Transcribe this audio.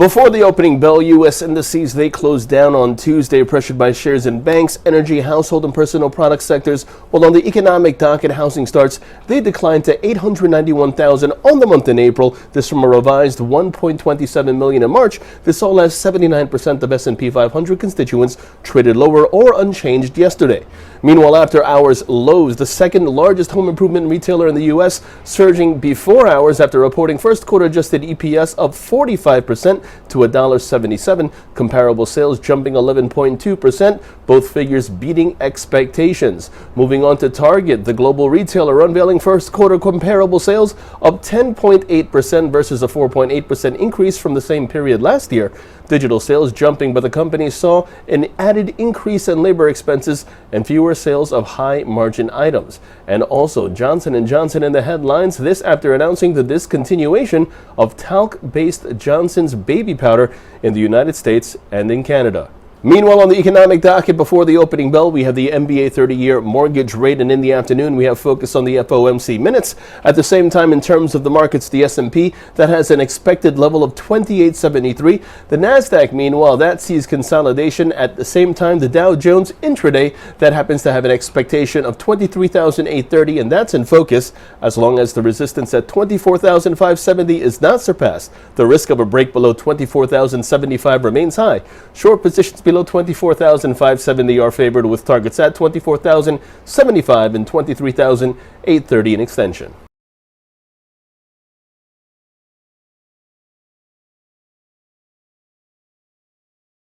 Before the opening bell, U.S. indices, they closed down on Tuesday, pressured by shares in banks, energy, household, and personal product sectors. While on the economic docket, housing starts, they declined to 891,000 on the month in April. This from a revised 1.27 million in March. This all as 79% of S&P 500 constituents traded lower or unchanged yesterday. Meanwhile, after hours lows, the second largest home improvement retailer in the U.S. surging before hours after reporting first quarter adjusted EPS up 45% to $1.77. Comparable sales jumping 11.2%, both figures beating expectations. Moving on to Target, the global retailer unveiling first quarter comparable sales up 10.8% versus a 4.8% increase from the same period last year. Digital sales jumping, but the company saw an added increase in labor expenses and fewer sales of high-margin items. And also, Johnson & Johnson in the headlines, this after announcing the discontinuation of talc-based Johnson's baby powder in the United States and in Canada. Meanwhile, on the economic docket before the opening bell, we have the MBA 30-year mortgage rate, and in the afternoon, we have focus on the FOMC minutes. At the same time, in terms of the markets, the S&P, that has an expected level of 2873. The NASDAQ, meanwhile, that sees consolidation. At the same time, the Dow Jones intraday, that happens to have an expectation of 23,830, and that's in focus as long as the resistance at 24,570 is not surpassed. The risk of a break below 24,075 remains high. Short positions below 24,570 are favored, with targets at 24,075 and 23,830 in extension.